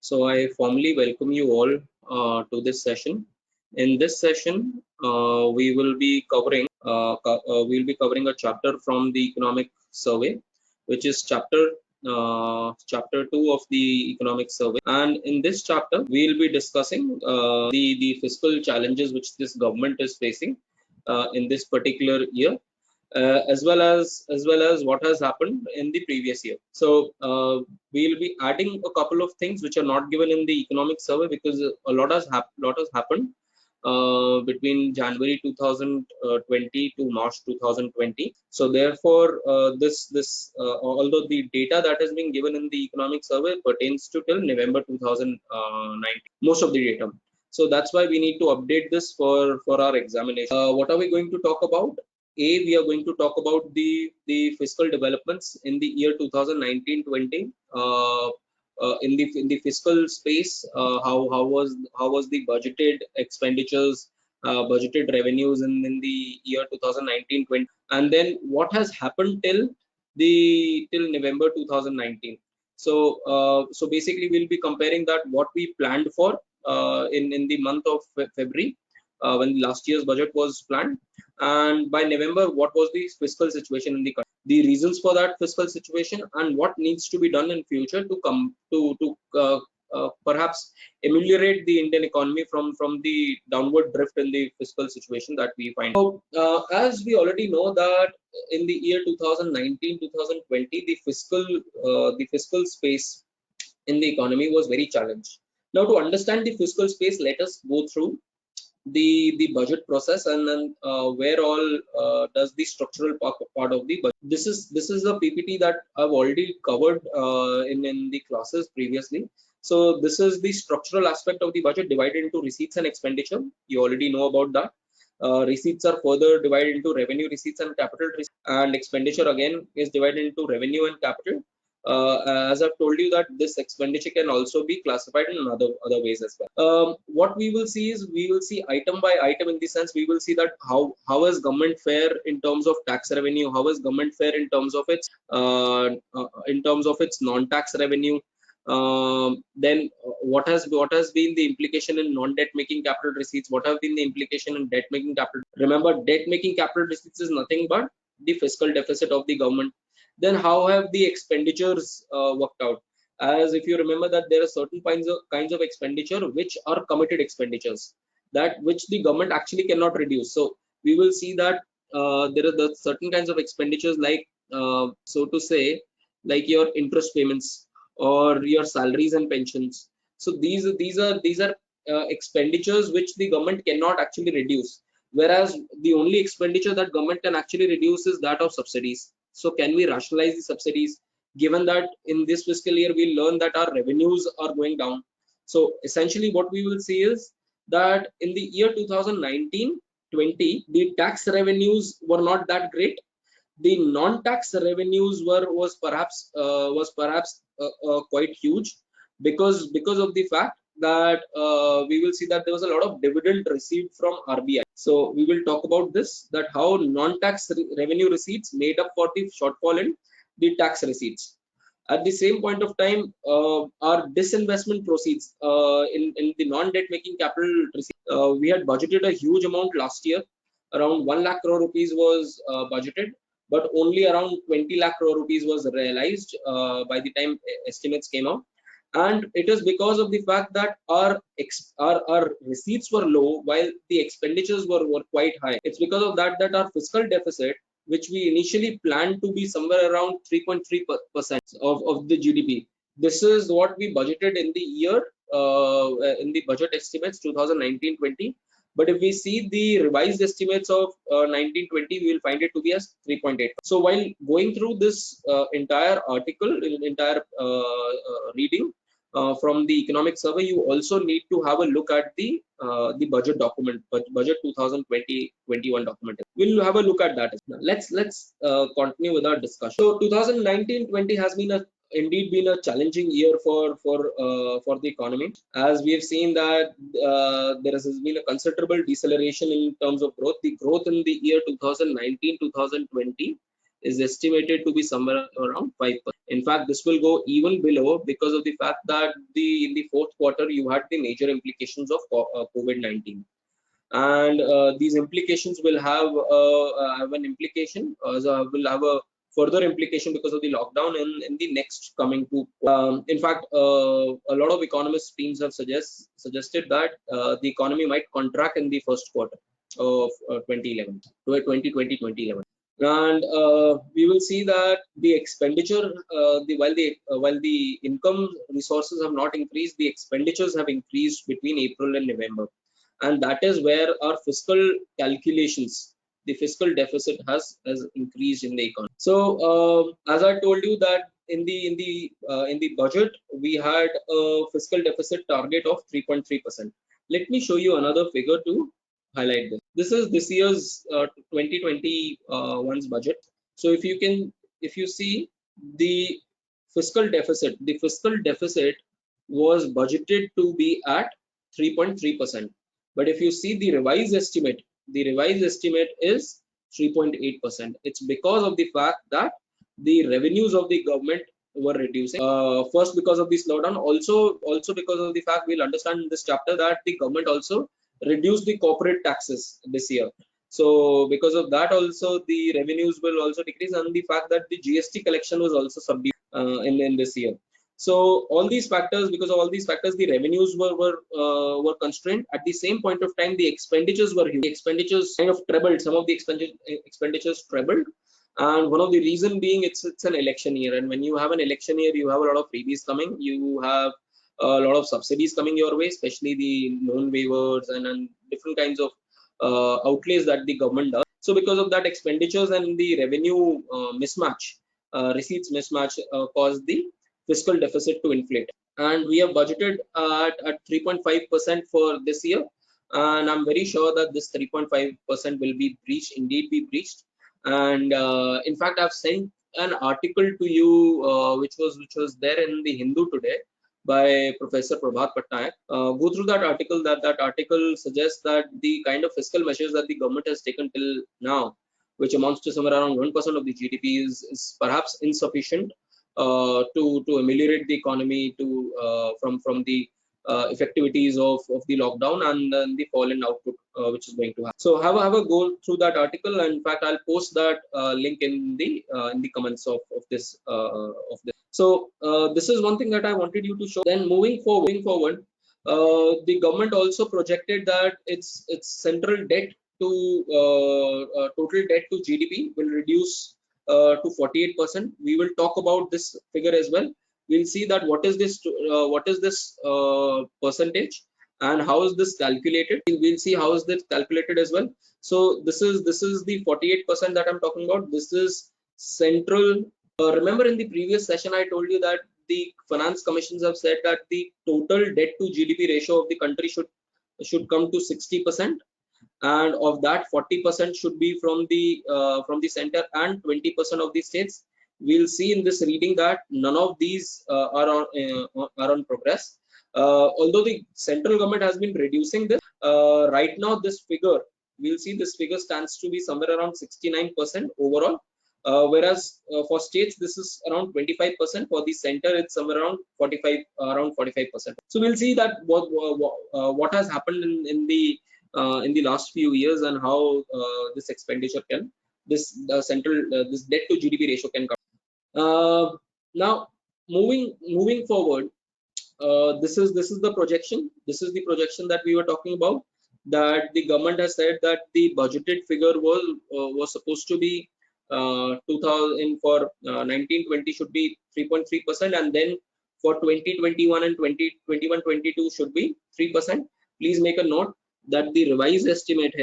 So I formally welcome you all to this session. In this session, we'll be covering a chapter from the Economic Survey, which is chapter 2 of the Economic Survey. And in this chapter, we'll be discussing the fiscal challenges which this government is facing in this particular year, as well as what has happened in the previous year. So we'll be adding a couple of things which are not given in the economic survey, because a lot has happened between January 2020 to March 2020. So therefore, although the data that has been given in the economic survey pertains to till November 2019, most of the data. So that's why we need to update this for our examination. What are we going to talk about? We are going to talk about the fiscal developments in the year 2019-20. In the fiscal space, how was the budgeted expenditures, budgeted revenues in the year 2019-20, and then what has happened till November 2019. So basically we'll be comparing that what we planned for in the month of February, when last year's budget was planned, and by November what was the fiscal situation in the country, the reasons for that fiscal situation, and what needs to be done in future to come to perhaps ameliorate the Indian economy from the downward drift in the fiscal situation that we find. So as we already know that in the year 2019-2020, the fiscal space in the economy was very challenged. Now, to understand the fiscal space, let us go through the budget process, and then where all does the structural part of the budget. This is a PPT that I've already covered in the classes previously. So this is the structural aspect of the budget divided into receipts and expenditure. You already know about that. Receipts are further divided into revenue receipts and capital receipts, and expenditure again is divided into revenue and capital. As I've told you that this expenditure can also be classified in other ways as well. What we will see is, we will see item by item, in the sense we will see that how is government fare in terms of tax revenue, how is government fare in terms of its non-tax revenue. Then what has been the implication in non-debt making capital receipts, what have been the implication in debt making capital. Remember, debt making capital receipts is nothing but the fiscal deficit of the government. Then how have the expenditures worked out? As if you remember that there are certain kinds of expenditure which are committed expenditures, that which the government actually cannot reduce. So we will see that there are the certain kinds of expenditures, like so to say, like your interest payments or your salaries and pensions. So these are expenditures which the government cannot actually reduce, whereas the only expenditure that government can actually reduce is that of subsidies. So can we rationalize the subsidies, given that in this fiscal year we learn that our revenues are going down? So essentially what we will see is that in the year 2019-20, the tax revenues were not that great. The non-tax revenues was perhaps quite huge, because of the fact that we will see that there was a lot of dividend received from RBI. So we will talk about this, that how non-tax revenue receipts made up for the shortfall in the tax receipts. At the same point of time, our disinvestment proceeds in the non-debt making capital receipts, we had budgeted a huge amount last year. Around 1 lakh crore rupees was budgeted, but only around 20 lakh crore rupees was realized by the time estimates came out. And it is because of the fact that our receipts were low while the expenditures were quite high. It's because of that our fiscal deficit, which we initially planned to be somewhere around 3.3% of the GDP, this is what we budgeted in the year, in the budget estimates 2019-20. But if we see the revised estimates of 19-20, we will find it to be as 3.8. So while going through this entire article, entire reading from the economic survey, you also need to have a look at the budget document, budget 2020-21 document. We'll have a look at that. Let's continue with our discussion. So 2019-20 has indeed been a challenging year for the economy, as we have seen that there has been a considerable deceleration in terms of growth. The growth in the year 2019-2020 is estimated to be somewhere around 5%. In fact, this will go even below because of the fact that in the fourth quarter you had the major implications of COVID-19, and these implications will have an implication, will have a further implication because of the lockdown in the next coming two. In fact, a lot of economist teams have suggested that the economy might contract in the first quarter of 2011 to 2020-2011. And we will see that the expenditure, while the income resources have not increased, the expenditures have increased between April and November, and that is where our fiscal calculations, the fiscal deficit has increased in the economy. So as I told you that in the budget we had a fiscal deficit target of 3.3%. Let me show you another figure to highlight this. This is this year's 2021's budget. So if you see the fiscal deficit was budgeted to be at 3.3%. But if you see the revised estimate is 3.8%. It's because of the fact that the revenues of the government were reducing. First, because of the slowdown, also because of the fact, we'll understand in this chapter that the government also reduced the corporate taxes this year. So because of that, also the revenues will also decrease, and the fact that the GST collection was also subdued in this year. So all these factors, because of all these factors, the revenues were constrained. At the same point of time, the expenditures were huge. The expenditures kind of trebled. Some of the expenditures trebled, and one of the reason being it's an election year, and when you have an election year, you have a lot of freebies coming. You have a lot of subsidies coming your way, especially the loan waivers and different kinds of outlays that the government does. So because of that, expenditures and the revenue mismatch, receipts mismatch, caused the fiscal deficit to inflate. And we have budgeted at 3.5% for this year, and I'm very sure that this 3.5% will be indeed be breached. And in fact, I've sent an article to you which was there in the Hindu today by Professor Prabhat Patnaik. Go through that article. That article suggests that the kind of fiscal measures that the government has taken till now, which amounts to somewhere around 1% of the GDP, is perhaps insufficient to ameliorate the economy from the effectivities of the lockdown and then the fall in output which is going to happen. So have a go through that article, and in fact I'll post that link in the comments of this. So this is one thing that I wanted you to show. Then moving forward, the government also projected that its central debt to total debt to GDP will reduce to 48%. We will talk about this figure as well. We'll see that what is this percentage and how is this calculated. We'll see how is this calculated as well. So this is the 48% that I'm talking about. This is central. Remember in the previous session I told you that the finance commissions have said that the total debt to GDP ratio of the country should come to 60%. And of that, 40% should be from the center and 20% of the states. We'll see in this reading that none of these are on progress. Although the central government has been reducing this, right now this figure, we'll see this figure stands to be somewhere around 69% overall. Whereas for states this is around 25%. For the center it's somewhere around 45%. So we'll see that what has happened in the last few years and how this expenditure can this debt to GDP ratio can come. Now moving forward, this is the projection. This is the projection that we were talking about. That the government has said that the budgeted figure was supposed to be 2000 for 1920 should be 3.3%, and then for 2021 and 2021-22 should be 3%. Please make a note that the revised estimate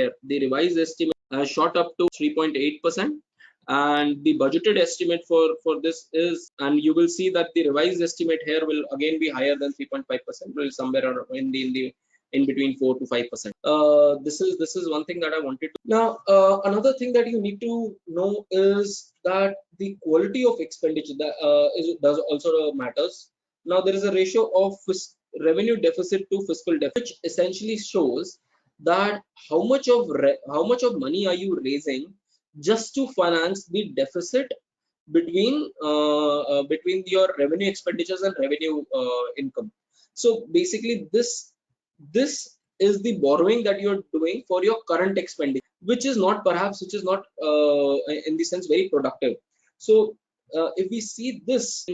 has shot up to 3.8%, and the budgeted estimate for this is, and you will see that the revised estimate here will again be higher than 3.5%, will somewhere in between 4 to 5%. This is one thing that I wanted to. Now another thing that you need to know is that the quality of expenditure does also matters. Now there is a ratio of revenue deficit to fiscal deficit, which essentially shows that how much of money are you raising just to finance the deficit between your revenue expenditures and revenue income. So basically, this is the borrowing that you're doing for your current expenditure, which is not in the sense very productive. So if we see this,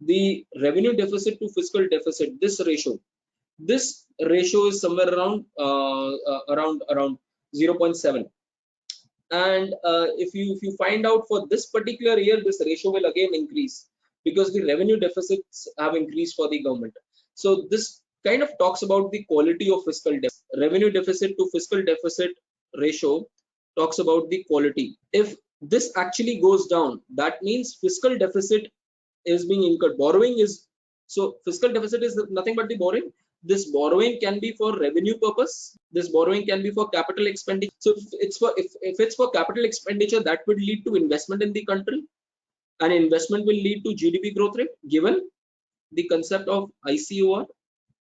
the revenue deficit to fiscal deficit, this ratio is somewhere around 0.7. And if you find out for this particular year, this ratio will again increase because the revenue deficits have increased for the government. So this kind of talks about the quality of fiscal deficit. Revenue deficit to fiscal deficit ratio talks about the quality. If this actually goes down, that means fiscal deficit is being incurred. Borrowing is, so fiscal deficit is nothing but the borrowing. This borrowing can be for revenue purpose. This borrowing can be for capital expenditure. So if it's for capital expenditure, that would lead to investment in the country, and investment will lead to GDP growth rate, given the concept of ICOR,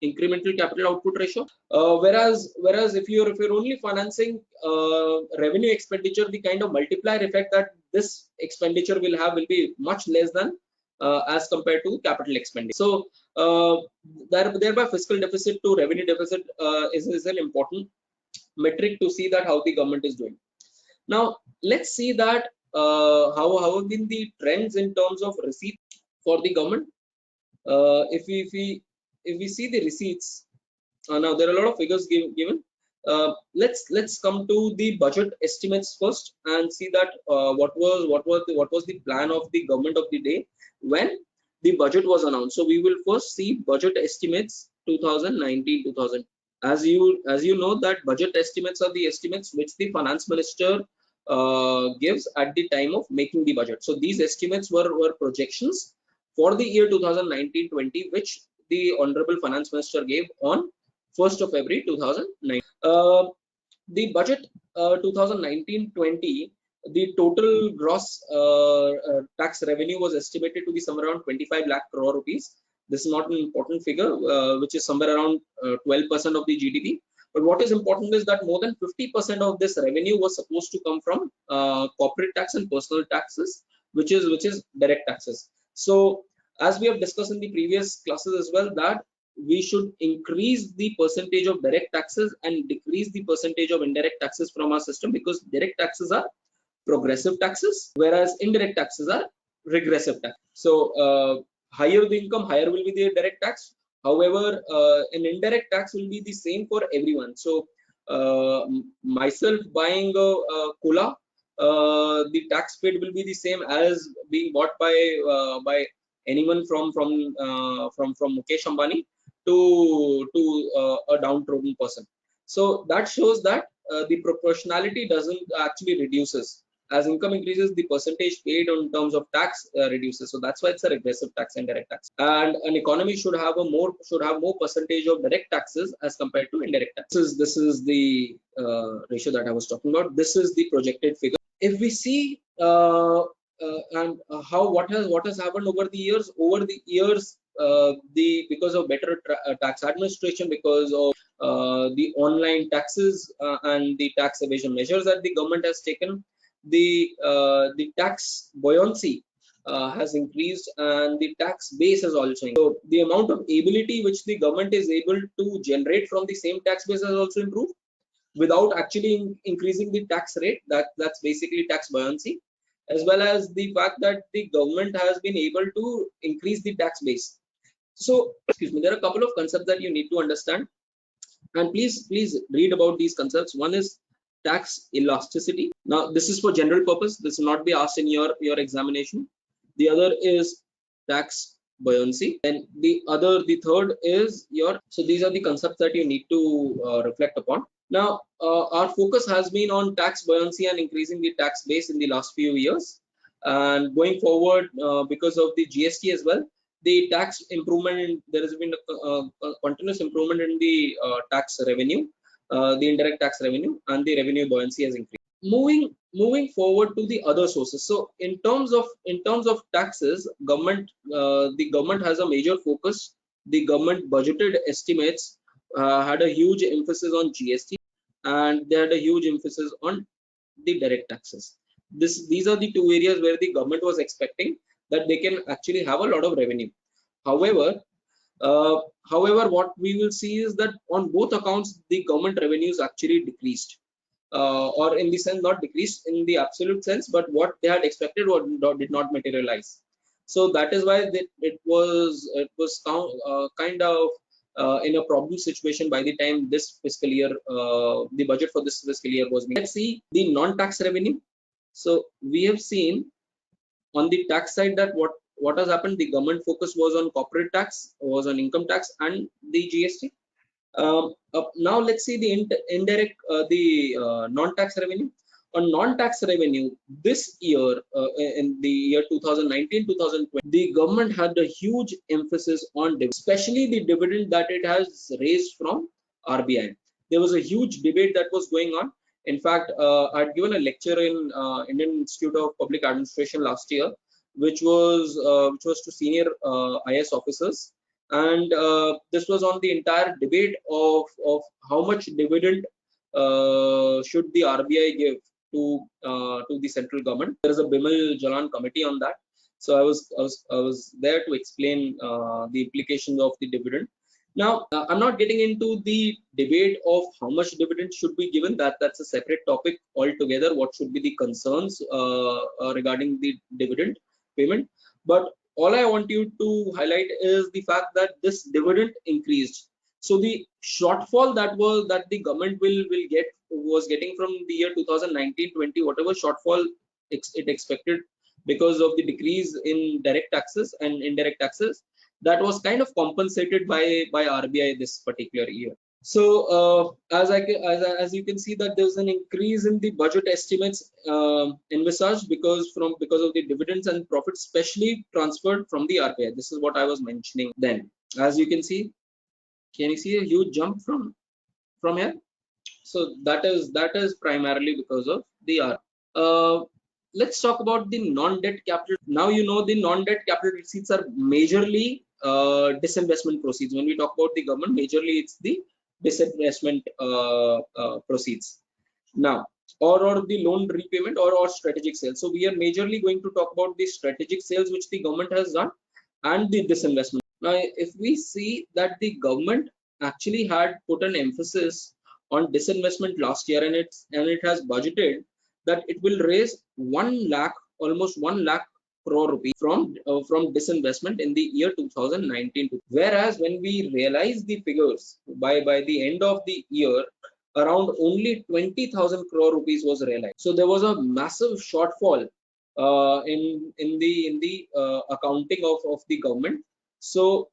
incremental capital output ratio. Whereas if you're only financing revenue expenditure, the kind of multiplier effect that this expenditure will have will be much less than as compared to capital expenditure. So thereby fiscal deficit to revenue deficit is an important metric to see that how the government is doing. Now let's see that how have been the trends in terms of receipt for the government. If we see the receipts, now there are a lot of figures given. Let's come to the budget estimates first and see that what was the plan of the government of the day when the budget was announced. So we will first see budget estimates 2019-2000. As you know that budget estimates are the estimates which the finance minister gives at the time of making the budget. So these estimates were projections for the year 2019-20, which the Honorable Finance Minister gave on 1st of February 2009. The budget 2019-20, the total gross tax revenue was estimated to be somewhere around 25 lakh crore rupees. This is not an important figure, which is somewhere around 12% of the GDP. But what is important is that more than 50% of this revenue was supposed to come from corporate tax and personal taxes, which is direct taxes. So as we have discussed in the previous classes as well, that we should increase the percentage of direct taxes and decrease the percentage of indirect taxes from our system, because direct taxes are progressive taxes, whereas indirect taxes are regressive tax. So higher the income, higher will be the direct tax. However, an indirect tax will be the same for everyone. So myself buying a cola, the tax paid will be the same as being bought by anyone from Mukesh Ambani to a downtrodden person. So that shows that the proportionality doesn't actually reduces. As income increases, the percentage paid in terms of tax reduces. So that's why it's a regressive tax and direct tax. And an economy should have more percentage of direct taxes as compared to indirect taxes. This is the ratio that I was talking about. This is the projected figure. If we see and how what has happened over the years, because of better tax administration, because of the online taxes and the tax evasion measures that the government has taken, the tax buoyancy has increased, and the tax base has also increased. So the amount of ability which the government is able to generate from the same tax base has also improved without actually increasing the tax rate. That's basically tax buoyancy, as well as the fact that the government has been able to increase the tax base. So excuse me, there are a couple of concepts that you need to understand, and please read about these concepts. One is tax elasticity. Now this is for general purpose, this will not be asked in your examination. The other is tax buoyancy, and the third is your, so these are the concepts that you need to reflect upon. Now our focus has been on tax buoyancy and increasing the tax base in the last few years, and going forward because of the GST as well, the tax improvement, there has been a continuous improvement in the tax revenue, the indirect tax revenue, and the revenue buoyancy has increased. Moving forward to the other sources. So in terms of taxes, the government has a major focus. The government budgeted estimates had a huge emphasis on GST, and they had a huge emphasis on the direct taxes. These are the two areas where the government was expecting that they can actually have a lot of revenue. However, uh, what we will see is that on both accounts, the government revenues actually decreased, or in the sense not decreased in the absolute sense, but what they had expected did not materialize. So that is why it was kind of in a problem situation by the time this fiscal year, the budget for this fiscal year was made. Let's see the non-tax revenue. So we have seen on the tax side that what has happened. The government focus was on corporate tax, was on income tax, and the GST. Now let's see the indirect, the non-tax revenue. On non-tax revenue, this year, in the year 2019-2020, the government had a huge emphasis on especially the dividend that it has raised from RBI. There was a huge debate that was going on. In fact, I'd given a lecture in Indian Institute of Public Administration last year, which was to senior IS officers, and this was on the entire debate of how much dividend should the RBI give to the central government. There is a Bimal Jalan committee on that, so I was there to explain the implications of the dividend. Now, I'm not getting into the debate of how much dividend should be given. That's a separate topic altogether. What should be the concerns regarding the dividend payment? But all I want you to highlight is the fact that this dividend increased. So the shortfall that the government will get was getting from the year 2019-20, whatever shortfall it expected because of the decrease in direct taxes and indirect taxes, that was kind of compensated by RBI this particular year. So as you can see that there's an increase in the budget estimates envisaged because of the dividends and profits, especially transferred from the RBI. This is what I was mentioning then. As you can see, can you see a huge jump from here? So that is primarily because of the R. Let's talk about the non-debt capital. Now you know the non-debt capital receipts are majorly disinvestment proceeds. When we talk about the government, majorly it's the disinvestment proceeds. Now, or the loan repayment or strategic sales. So we are majorly going to talk about the strategic sales which the government has done and the disinvestment. Now, if we see that the government actually had put an emphasis on disinvestment last year, and it has budgeted that it will raise 1 lakh, almost 1 lakh crore rupees from disinvestment in the year 2019. Whereas when we realize the figures by the end of the year, around only 20,000 crore rupees was realized. So there was a massive shortfall in the accounting of the government. So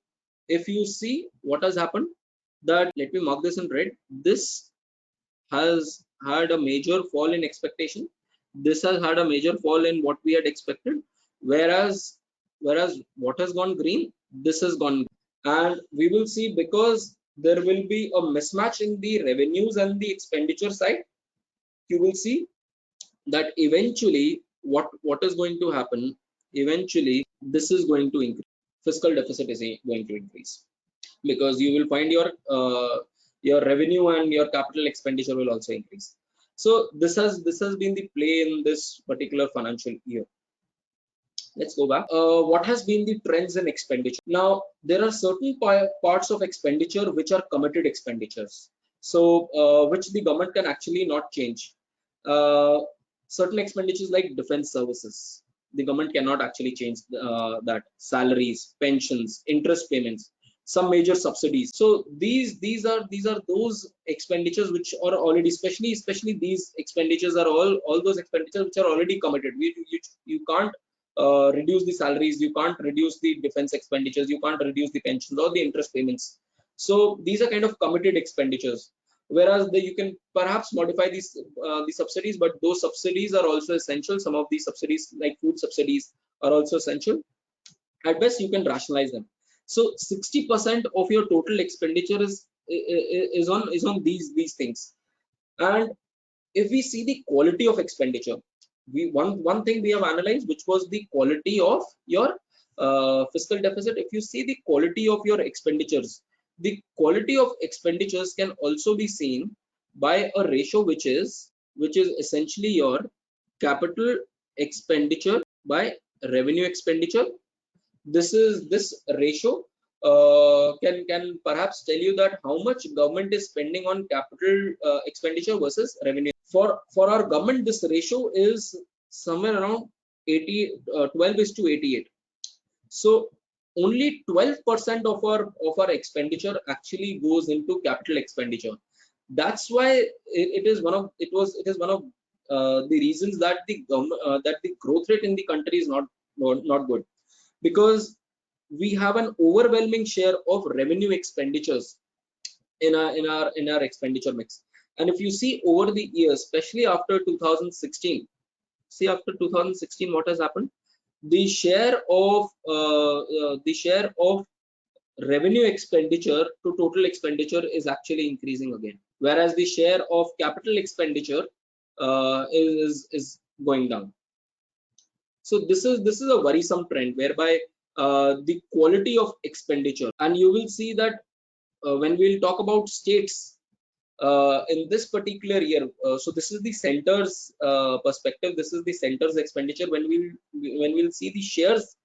if you see what has happened, that let me mark this in red. This has had a major fall in expectation. This has had a major fall in what we had expected. Whereas what has gone green, this has gone, and we will see, because there will be a mismatch in the revenues and the expenditure side. You will see that eventually what is going to happen. Eventually, this is going to increase. Fiscal deficit is going to increase, because you will find your revenue and your capital expenditure will also increase. So this has been the play in this particular financial year. Let's go back. What has been the trends in expenditure? Now, there are certain parts of expenditure which are committed expenditures, so which the government can actually not change. Certain expenditures like defense services, the government cannot actually change that. Salaries, pensions, interest payments, some major subsidies. So these are those expenditures which are already, especially these expenditures are all those expenditures which are already committed. You can't reduce the salaries, you can't reduce the defense expenditures, you can't reduce the pensions or the interest payments. So these are kind of committed expenditures. Whereas you can perhaps modify these the subsidies, but those subsidies are also essential. Some of these subsidies, like food subsidies, are also essential. At best, you can rationalize them. So 60% of your total expenditure is on these things. And if we see the quality of expenditure, one thing we have analyzed, which was the quality of your fiscal deficit. If you see the quality of your expenditures, the quality of expenditures can also be seen by a ratio which is essentially your capital expenditure by revenue expenditure. This ratio can perhaps tell you that how much government is spending on capital expenditure versus revenue. For our government, this ratio is somewhere around 12 is to 88. So only 12% of our expenditure actually goes into capital expenditure. That's why it is one of the reasons that the growth rate in the country is not good, because we have an overwhelming share of revenue expenditures in our expenditure mix. And if you see over the years, especially after 2016, after 2016 what has happened, the share of revenue expenditure to total expenditure is actually increasing again, whereas the share of capital expenditure is going down. So this is a worrisome trend whereby the quality of expenditure, and you will see that when we'll talk about states in this particular year, so this is the center's perspective, this is the center's expenditure. When we'll see the shares,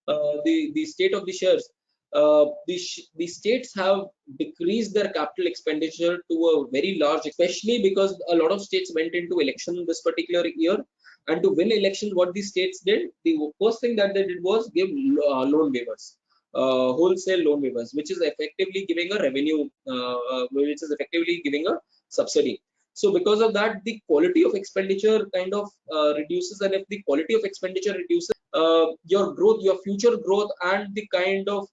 the state of the shares, the states have decreased their capital expenditure to a very large, especially because a lot of states went into election this particular year, and to win elections, what the states did, the first thing that they did was give loan waivers, wholesale loan waivers, which is effectively giving a revenue, which is effectively giving a subsidy. So because of that, the quality of expenditure kind of reduces, and if the quality of expenditure reduces, your growth, your future growth, and the kind of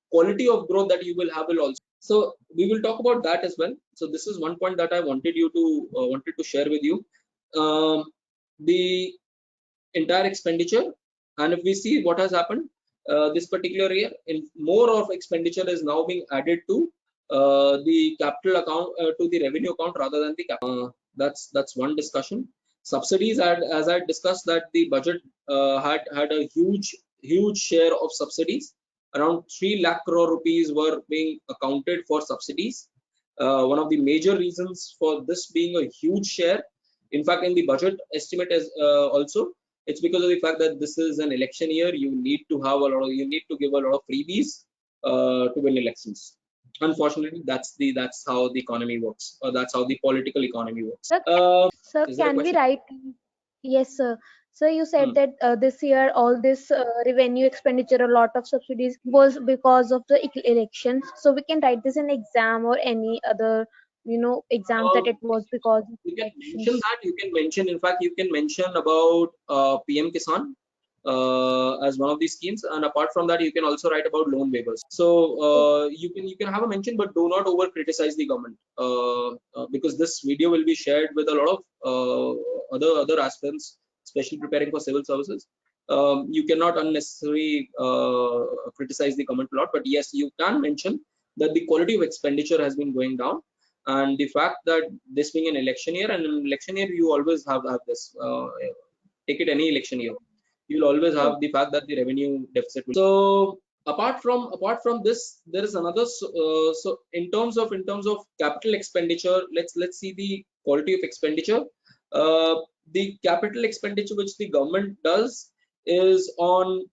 quality of growth that you will have will also. So we will talk about that as well. So this is one point that I wanted to share with you. The entire expenditure, and if we see what has happened this particular year, in more of expenditure is now being added to the capital account, to the revenue account rather than the capital. That's one discussion. Subsidies, as I discussed, that the budget had a huge share of subsidies. Around 3 lakh crore rupees were being accounted for subsidies. One of the major reasons for this being a huge share, in fact, in the budget estimate as also, it's because of the fact that this is an election year. You need to give a lot of freebies to win elections. Unfortunately, that's how the economy works, or that's how the political economy works. Sir, Is there a can we question? write? Yes, sir. So you said Hmm. that this year all this revenue expenditure, a lot of subsidies was because of the elections. So we can write this in exam or any other, exams Uh, that it was because of you can mention elections. that. You can mention. In fact, you can mention about PM Kisan as one of these schemes, and apart from that, you can also write about loan waivers. So you can have a mention, but do not over criticize the government, because this video will be shared with a lot of other aspirants, especially preparing for civil services. You cannot unnecessarily criticize the government a lot, but yes, you can mention that the quality of expenditure has been going down, and the fact that this being an election year, and in election year you always have this, take it any election year, you'll always have the fact that the revenue deficit will. So apart from this, there is another, so in terms of capital expenditure, let's see the quality of expenditure. uh, the capital expenditure which the government does is on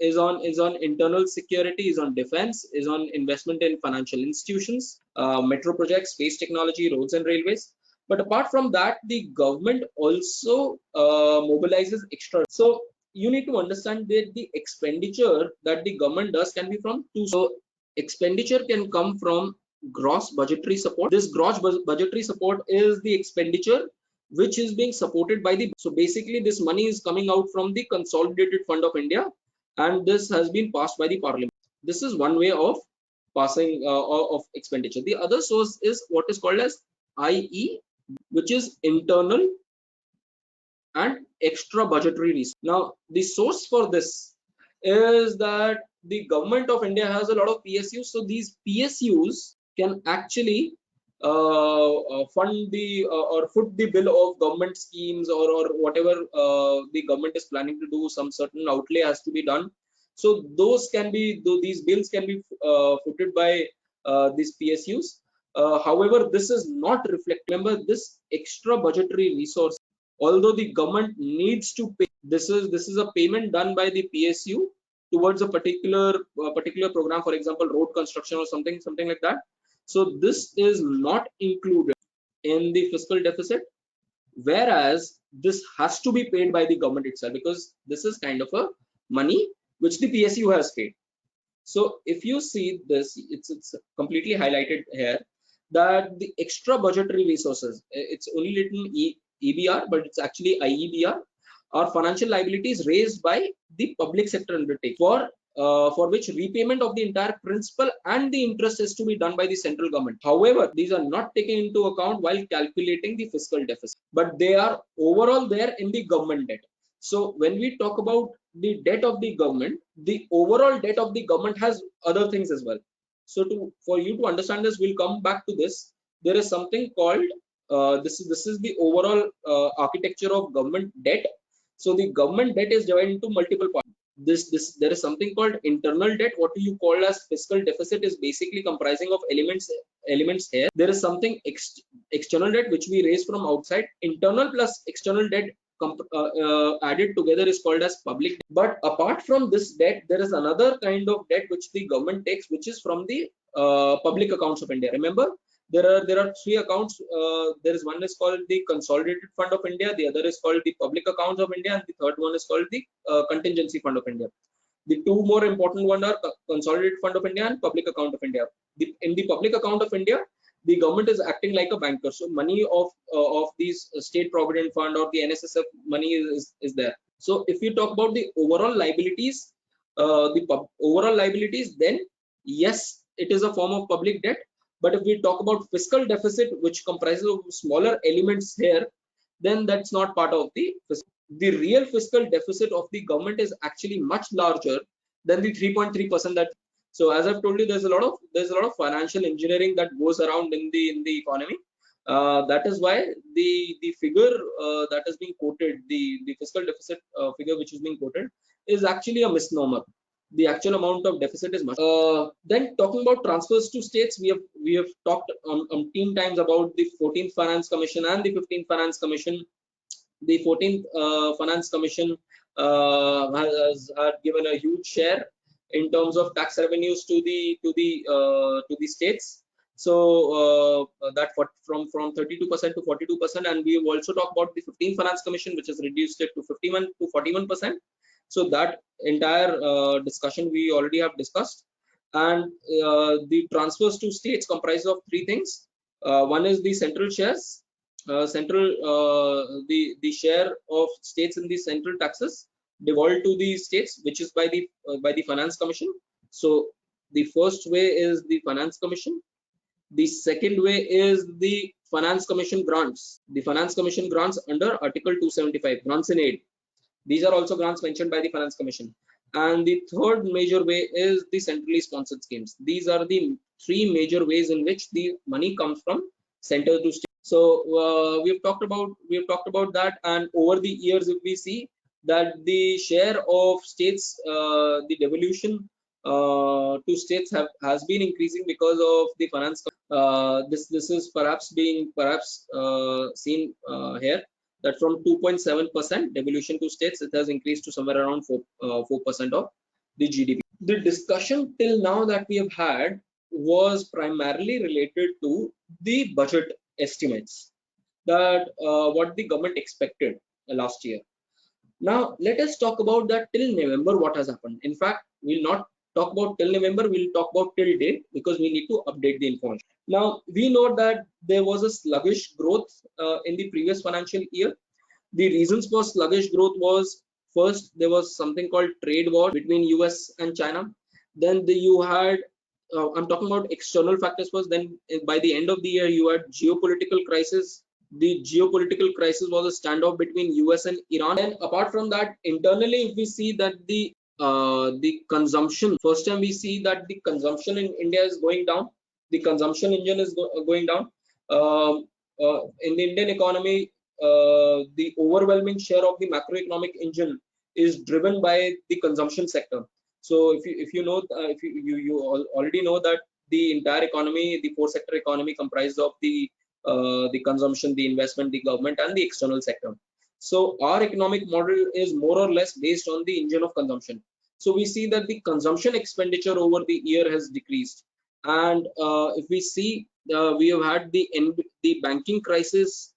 internal security, is on defense, is on investment in financial institutions, metro projects, space technology, roads and railways. But apart from that, the government also mobilizes extra. So you need to understand that the expenditure that the government does can be from two. So expenditure can come from gross budgetary support. This budgetary support is the expenditure which is being supported by the. So basically, this money is coming out from the Consolidated Fund of India, and this has been passed by the parliament. This is one way of passing of expenditure. The other source is what is called as IE, which is internal and extra budgetary resource. Now, the source for this is that the government of India has a lot of PSUs. So these PSUs can actually fund the or foot the bill of government schemes, or whatever the government is planning to do. Some certain outlay has to be done. So these bills can be footed by these PSUs. However, this is not reflected. Remember, this extra budgetary resource although the government needs to pay, this is a payment done by the PSU towards a particular program, for example, road construction or something like that. So this is not included in the fiscal deficit, whereas this has to be paid by the government itself, because this is kind of a money which the PSU has paid. So if you see this, it's completely highlighted here that the extra budgetary resources, it's only written EBR, but it's actually IEBR, are financial liabilities raised by the public sector undertaking for which repayment of the entire principal and the interest is to be done by the central government. However, these are not taken into account while calculating the fiscal deficit, but they are overall there in the government debt. So when we talk about the debt of the government, the overall debt of the government has other things as well. So for you to understand this, we'll come back to this. There is something called this is the overall architecture of government debt. So the government debt is divided into multiple parts. There is something called internal debt. What you call as fiscal deficit is basically comprising of elements here. There is something external debt which we raise from outside. Internal plus external debt added together is called as public debt. But apart from this debt, there is another kind of debt which the government takes, which is from the public accounts of India. Remember, there are three accounts. There is one is called the Consolidated Fund of India, the other is called the Public Accounts of India, and the third one is called the Contingency Fund of India. The two more important ones are Consolidated Fund of India and Public Account of India. In the Public Account of India, the government is acting like a banker. So money of these State Provident Fund or the NSSF money is there. So if you talk about the overall liabilities, then yes, it is a form of public debt. But if we talk about fiscal deficit, which comprises of smaller elements here, then that's not part of the fiscal. The real fiscal deficit of the government is actually much larger than the 3.3% that. So as I've told you, there's a lot of financial engineering that goes around in the economy. That is why the figure that is being quoted, the fiscal deficit figure which is being quoted, is actually a misnomer. The actual amount of deficit is much. Then talking about transfers to states, we have talked umpteen times about the 14th Finance Commission and the 15th Finance Commission. The 14th Finance Commission has given a huge share in terms of tax revenues to the states. So that from 32% to 42%, and we have also talked about the 15th Finance Commission, which has reduced it to 51 to 41%. So that entire discussion we already have discussed, and the transfers to states comprise of three things. One is the central shares, the share of states in the central taxes devolved to the states, which is by the Finance Commission. So the first way is the Finance Commission. The second way is the Finance Commission grants. The Finance Commission grants under Article 275, grants in aid. These are also grants mentioned by the Finance Commission. And the third major way is the centrally sponsored schemes. These are the three major ways in which the money comes from center to state. So we have talked about that, and over the years, if we see that the share of states, the devolution to states has been increasing because of the finance. This is perhaps seen here, that from 2.7% devolution to states, it has increased to somewhere around 4% of the GDP. The discussion till now that we have had was primarily related to the budget estimates, that what the government expected last year. Now let us talk about that till November, what has happened. In fact, we'll not talk about till November, we'll talk about till date, because we need to update the information. Now we know that there was a sluggish growth in the previous financial year. The reasons for sluggish growth was, first, there was something called trade war between US and China. Then you had I'm talking about external factors first. Then by the end of the year, you had geopolitical crisis. The geopolitical crisis was a standoff between US and Iran. And apart from that, internally, if we see that the consumption, first time we see that the consumption in India is going down. The consumption engine is going down. In the Indian economy, the overwhelming share of the macroeconomic engine is driven by the consumption sector. So if you know, if you already know that the entire economy, the four sector economy, comprises of the consumption, the investment, the government, and the external sector. So our economic model is more or less based on the engine of consumption. So we see that the consumption expenditure over the year has decreased. And if we see, we have had the banking crisis,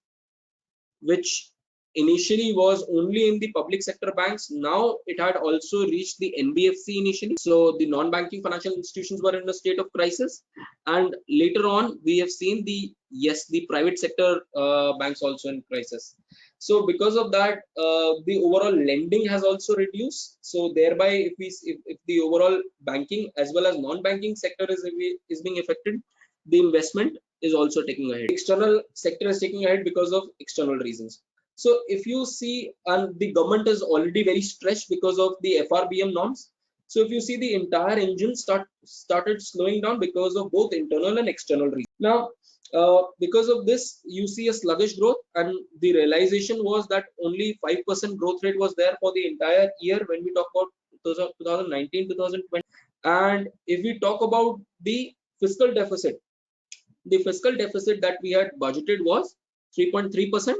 which initially was only in the public sector banks. Now it had also reached the NBFC initially. So the non-banking financial institutions were in a state of crisis. And later on, we have seen the private sector banks also in crisis. So because of that, the overall lending has also reduced. So thereby, if the overall banking as well as non-banking sector is being affected, the investment is also taking ahead. External sector is taking ahead because of external reasons. So if you see, and the government is already very stretched because of the FRBM norms. So if you see, the entire engine started slowing down because of both internal and external reasons. Now, because of this, you see a sluggish growth, and the realization was that only 5% growth rate was there for the entire year when we talk about 2019-2020. And if we talk about the fiscal deficit, the fiscal deficit that we had budgeted was 3.3%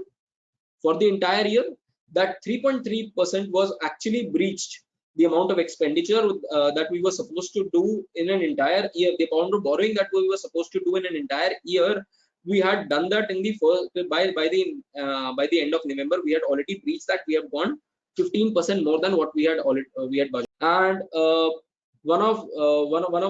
for the entire year. That 3.3% was actually breached. The amount of expenditure that we were supposed to do in an entire year, the amount of borrowing that we were supposed to do in an entire year, we had done that in the first by the end of November. We had already breached that. We have gone 15% more than what we had budgeted. And one of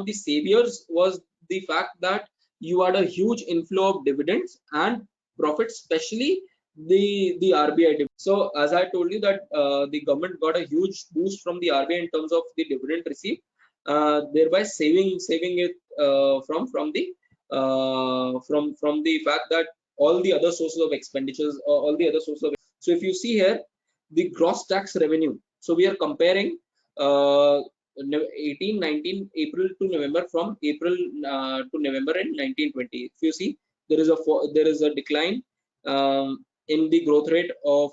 the saviors was the fact that you had a huge inflow of dividends and profits, especially the RBI dividend. So as I told you that the government got a huge boost from the RBI in terms of the dividend received, thereby saving it from the fact that all the other sources of expenditures, or all the other sources of. So if you see here, the gross tax revenue. So we are comparing 18-19 April to November, from April to November in 1920. If you see, there is a decline in the growth rate of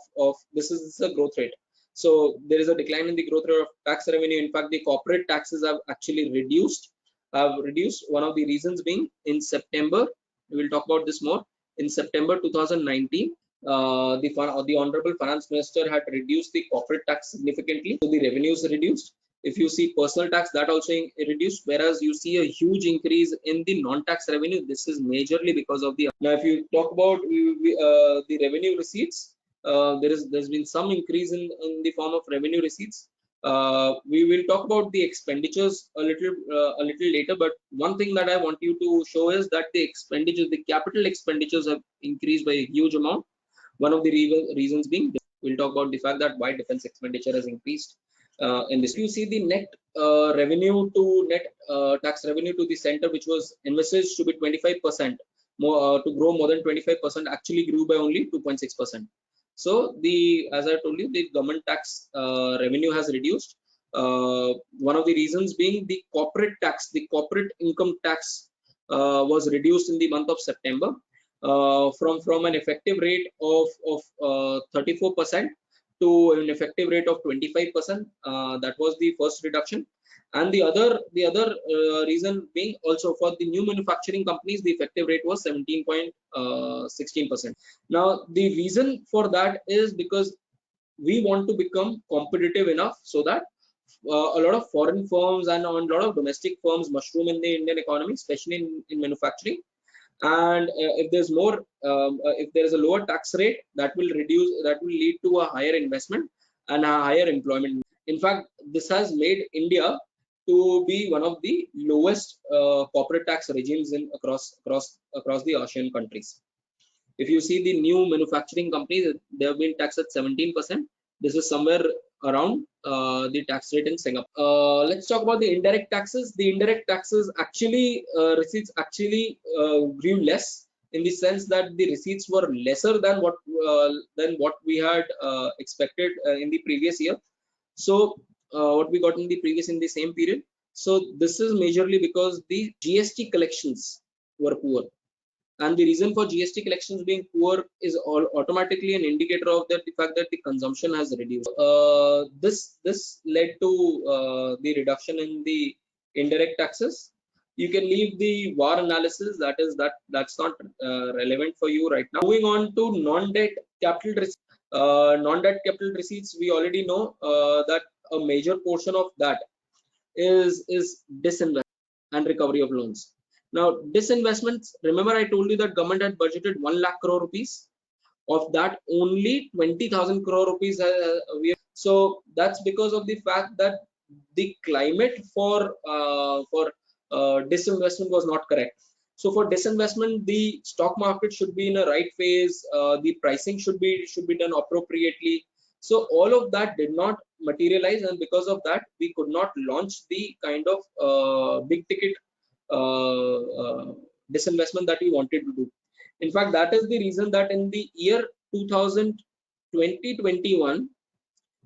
this is a growth rate. So there is a decline in the growth rate of tax revenue. In fact, the corporate taxes have actually reduced. One of the reasons being, in September, we will talk about this more. In September 2019, the Honorable Finance Minister had reduced the corporate tax significantly, so the revenues reduced. If you see personal tax, that also reduced, whereas you see a huge increase in the non-tax revenue. This is majorly because of the. Now, if you talk about the revenue receipts, there's been some increase in the form of revenue receipts. We will talk about the expenditures a little later, but one thing that I want you to show is that the capital expenditures have increased by a huge amount. One of the reasons being, we'll talk about the fact that why defense expenditure has increased in this. You see the net net tax revenue to the center, which was envisaged to be 25% more, to grow more than 25%, actually grew by only 2.6%. So as I told you, the government tax revenue has reduced. One of the reasons being the corporate income tax was reduced in the month of September from an effective rate of 34% to an effective rate of 25%. That was the first reduction. And the other reason being, also for the new manufacturing companies, the effective rate was 17.16%. Now, the reason for that is because we want to become competitive enough so that a lot of foreign firms and a lot of domestic firms mushroom in the Indian economy, especially in manufacturing. And if there's if there is a lower tax rate, that will lead to a higher investment and a higher employment. In fact, this has made India to be one of the lowest corporate tax regimes across the ASEAN countries. If you see the new manufacturing companies, they have been taxed at 17%. This is somewhere around the tax rate in Singapore. Let's talk about the indirect taxes. The indirect taxes receipts actually grew less, in the sense that the receipts were lesser than what we had expected in the previous year. So what we got in the same period. So this is majorly because the GST collections were poor. And the reason for GST collections being poor is automatically an indicator of the fact that the consumption has reduced. This led to the reduction in the indirect taxes. You can leave the VAR analysis. That's not relevant for you right now. Moving on to non-debt capital risk. Non-debt capital receipts, we already know that a major portion of that is disinvestment and recovery of loans. Now, disinvestments, remember I told you that government had budgeted 1 lakh crore rupees. Of that, only 20,000 crore rupees so that's because of the fact that the climate for disinvestment was not correct. So for disinvestment, the stock market should be in a right phase. The pricing should be done appropriately. So all of that did not materialize, and because of that, we could not launch the kind of big ticket disinvestment that we wanted to do. In fact, that is the reason that in the year 2020-21,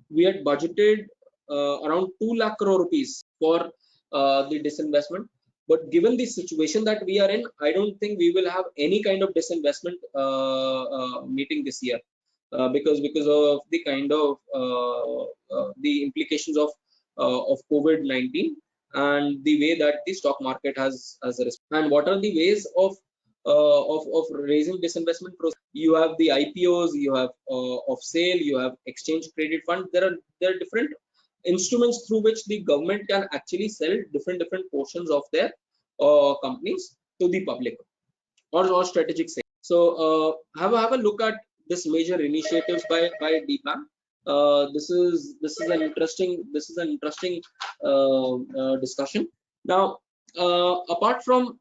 we had budgeted around 2 lakh crore rupees for the disinvestment. But given the situation that we are in, I don't think we will have any kind of disinvestment meeting this year because of the kind of the implications of COVID-19 and the way that the stock market has a risk. And what are the ways of raising disinvestment process? You have the IPOs, you have of sale, you have exchange traded fund. There are different instruments through which the government can actually sell different portions of their companies to the public or strategic sale. So have a look at this major initiatives by DPAM. This is an interesting discussion. Now, apart from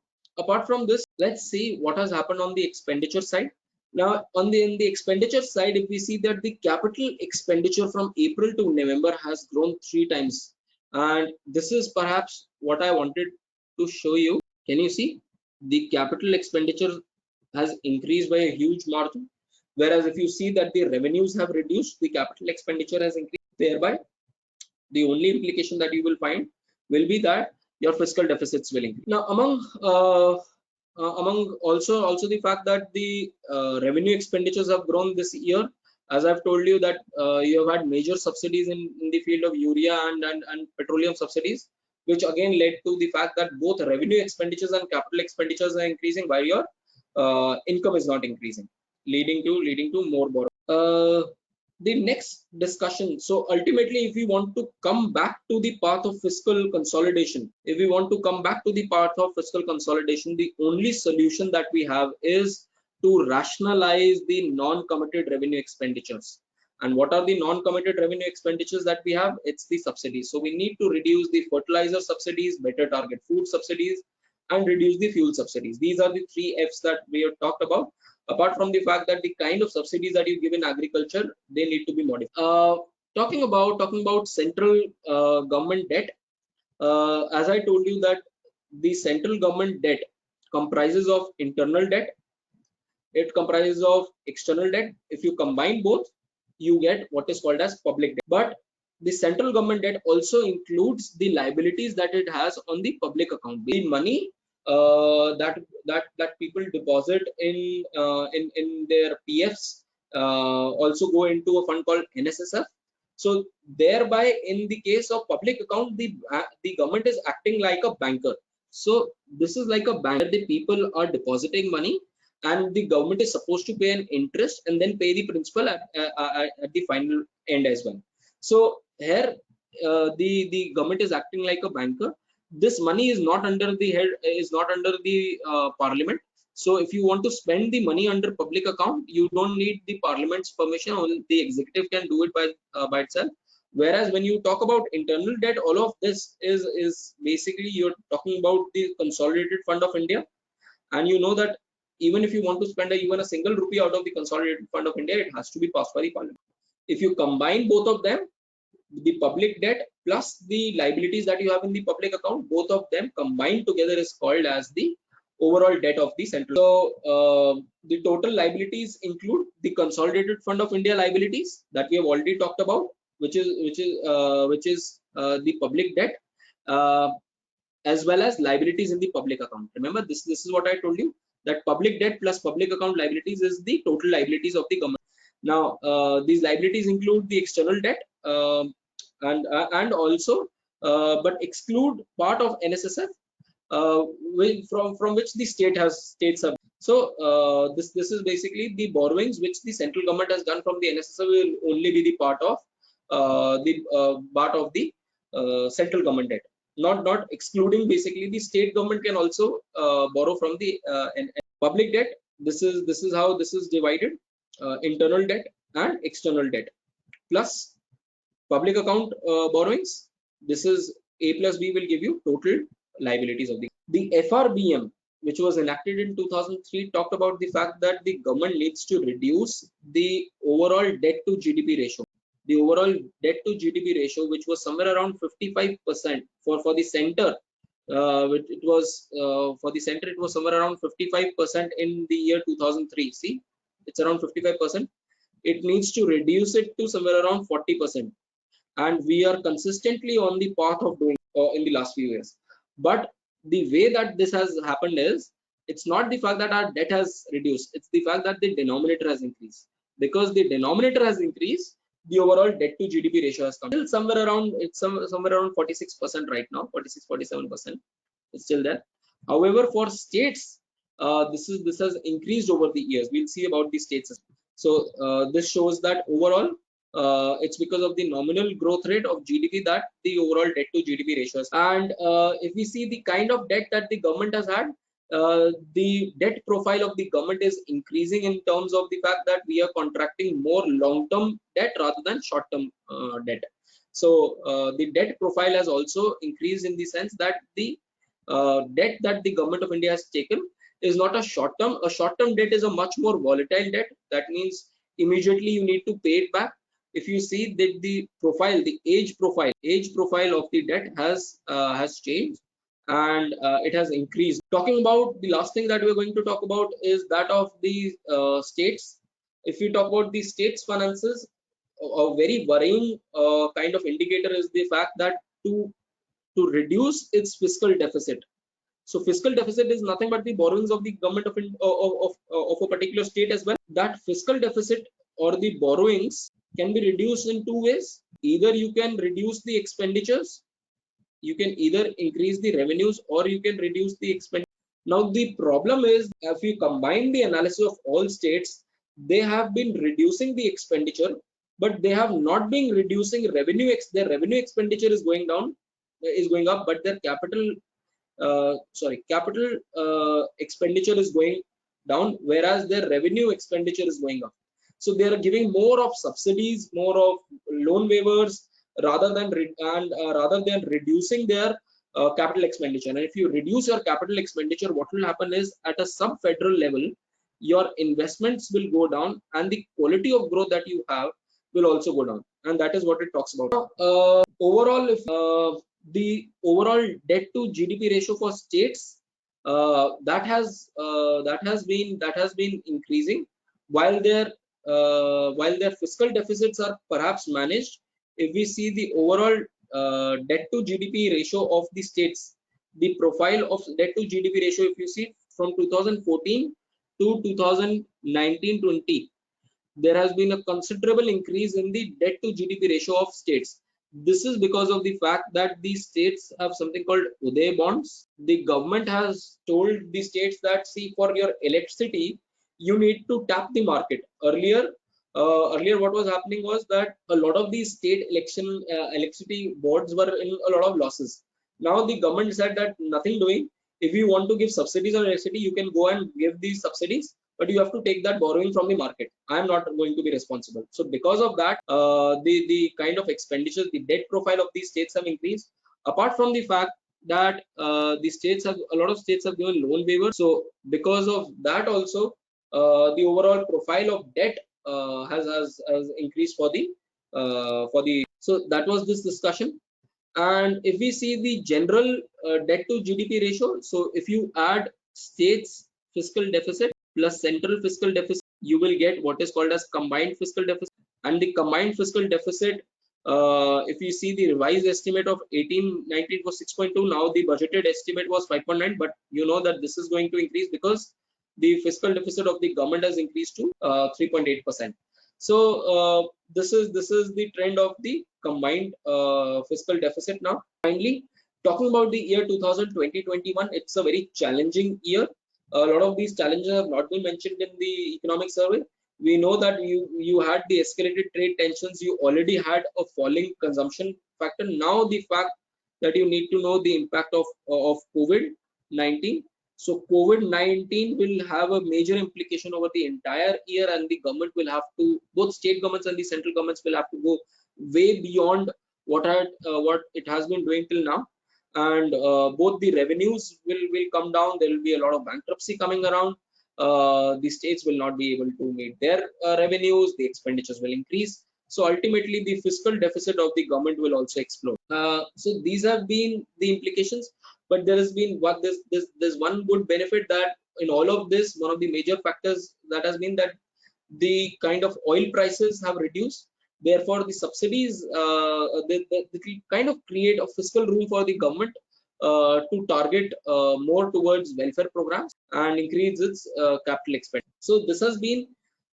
this, let's see what has happened on the expenditure side. Now, on the expenditure side, if we see that the capital expenditure from April to November has grown 3 times, and this is perhaps what I wanted to show you. Can you see the capital expenditure has increased by a huge margin, whereas if you see that the revenues have reduced, the capital expenditure has increased. Thereby, the only implication that you will find will be that your fiscal deficits will increase. Now, among also the fact that the revenue expenditures have grown this year, as I've told you that you have had major subsidies in the field of urea and petroleum subsidies, which again led to the fact that both revenue expenditures and capital expenditures are increasing while your income is not increasing, leading to more borrowing. The next discussion. So ultimately, if we want to come back to the path of fiscal consolidation, the only solution that we have is to rationalize the non-committed revenue expenditures. And what are the non-committed revenue expenditures that we have? It's the subsidies. So we need to reduce the fertilizer subsidies, better target food subsidies, and reduce the fuel subsidies. These are the 3 F's that we have talked about. Apart from the fact that the kind of subsidies that you give in agriculture, they need to be modified. Talking about central government debt, as I told you that the central government debt comprises of internal debt, it comprises of external debt. If you combine both, you get what is called as public debt. But the central government debt also includes the liabilities that it has on the public account. The money that people deposit in their PFs also go into a fund called NSSF. So thereby, in the case of public account, the government is acting like a banker. So this is like a bank where the people are depositing money, and the government is supposed to pay an interest and then pay the principal at the final end as well. So here the government is acting like a banker. This money is not under the parliament. So if you want to spend the money under public account, you don't need the parliament's permission. Only the executive can do it by itself. Whereas when you talk about internal debt, all of this is basically you're talking about the consolidated fund of India, and you know that even if you want to spend even a single rupee out of the consolidated fund of India, it has to be passed by the parliament. If you combine both of them, the public debt plus the liabilities that you have in the public account, both of them combined together is called as the overall debt of the central. So the total liabilities include the consolidated fund of India liabilities that we have already talked about, which is the public debt, as well as liabilities in the public account. Remember, this is what I told you, that public debt plus public account liabilities is the total liabilities of the government. Now, these liabilities include the external debt and also, but exclude part of NSSF, from which the states have. So this is basically the borrowings which the central government has done from the NSSF will only be the part of the central government debt, not excluding. Basically, the state government can also borrow from the public debt. This is how this is divided: internal debt and external debt plus public account borrowings. This is A plus B will give you total liabilities of the FRBM, which was enacted in 2003, talked about the fact that the government needs to reduce the overall debt to GDP ratio. The overall debt to GDP ratio, which was somewhere around 55% for the center, it was for the center it was somewhere around 55% in the year 2003. See, it's around 55%. It needs to reduce it to somewhere around 40%, and we are consistently on the path of doing in the last few years. But the way that this has happened is, it's not the fact that our debt has reduced, it's the fact that the denominator has increased. Because the denominator has increased, the overall debt to GDP ratio has come still somewhere around, it's somewhere around 46% right now, 46-47%. It's still there. However, for states, this has increased over the years. We'll see about the states. So this shows that overall it's because of the nominal growth rate of GDP that the overall debt to GDP ratio is. And if we see the kind of debt that the government has had, the debt profile of the government is increasing in terms of the fact that we are contracting more long-term debt rather than short-term debt. So the debt profile has also increased in the sense that the debt that the government of India has taken is not a short-term. A short-term debt is a much more volatile debt. That means immediately you need to pay it back. If you see that the profile, the age profile of the debt has changed, and it has increased. Talking about the last thing that we're going to talk about is that of the states. If we talk about the states finances, a very worrying kind of indicator is the fact that to reduce its fiscal deficit. So fiscal deficit is nothing but the borrowings of the government of a particular state as well. That fiscal deficit or the borrowings can be reduced in two ways. Either you can reduce the expenditures, you can either increase the revenues, or you can reduce the expenditure. Now the problem is, if you combine the analysis of all states, they have been reducing the expenditure, but they have not been reducing revenue. Their revenue expenditure is going down, is going up, but their capital expenditure is going down, whereas their revenue expenditure is going up. So they are giving more of subsidies, more of loan waivers, rather than reducing their capital expenditure. And if you reduce your capital expenditure, what will happen is, at a sub-federal level, your investments will go down, and the quality of growth that you have will also go down. And that is what it talks about. Overall, if the overall debt to GDP ratio for states, that has been increasing, while their fiscal deficits are perhaps managed. If we see the overall debt to GDP ratio of the states, the profile of debt to GDP ratio, if you see from 2014 to 2019-20, there has been a considerable increase in the debt to GDP ratio of states. This is because of the fact that these states have something called Uday bonds. The government has told the states that, see, for your electricity, you need to tap the market. Earlier, what was happening was that a lot of these state electricity boards were in a lot of losses. Now the government said that nothing doing. If you want to give subsidies on electricity, you can go and give these subsidies, but you have to take that borrowing from the market. I am not going to be responsible. So because of that, the kind of expenditures, the debt profile of these states have increased. Apart from the fact that a lot of states have given loan waivers. So because of that also, the overall profile of debt has increased for the so that was this discussion. And if we see the general debt to GDP ratio, so if you add states fiscal deficit plus central fiscal deficit, you will get what is called as combined fiscal deficit. And the combined fiscal deficit, if you see the revised estimate of 18-19 was 6.2, now the budgeted estimate was 5.9, but you know that this is going to increase because the fiscal deficit of the government has increased to 3.8%. So this is the trend of the combined fiscal deficit. Now finally, talking about the year 2020-21, it's a very challenging year. A lot of these challenges have not been mentioned in the economic survey. We know that you had the escalated trade tensions, you already had a falling consumption factor. Now the fact that you need to know the impact of COVID-19. So COVID-19 will have a major implication over the entire year, and the government will have to, both state governments and the central governments will have to go way beyond what it has been doing till now. And both the revenues will come down. There will be a lot of bankruptcy coming around. The states will not be able to meet their revenues. The expenditures will increase. So ultimately the fiscal deficit of the government will also explode. So these have been the implications, but there has been there's one good benefit, that in all of this, one of the major factors that has been that the kind of oil prices have reduced. Therefore the subsidies, they kind of create a fiscal room for the government to target more towards welfare programs and increase its capital expenditure. So this has been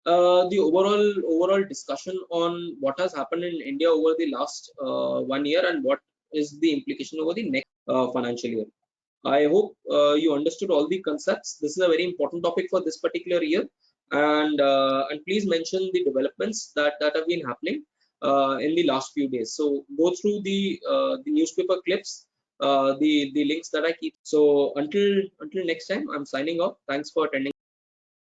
the overall discussion on what has happened in India over the last 1 year, and what is the implication over the next financial year. I hope you understood all the concepts. This is a very important topic for this particular year, and please mention the developments that have been happening in the last few days. So go through the newspaper clips, the links that I keep. So until next time, I'm signing off. Thanks for attending.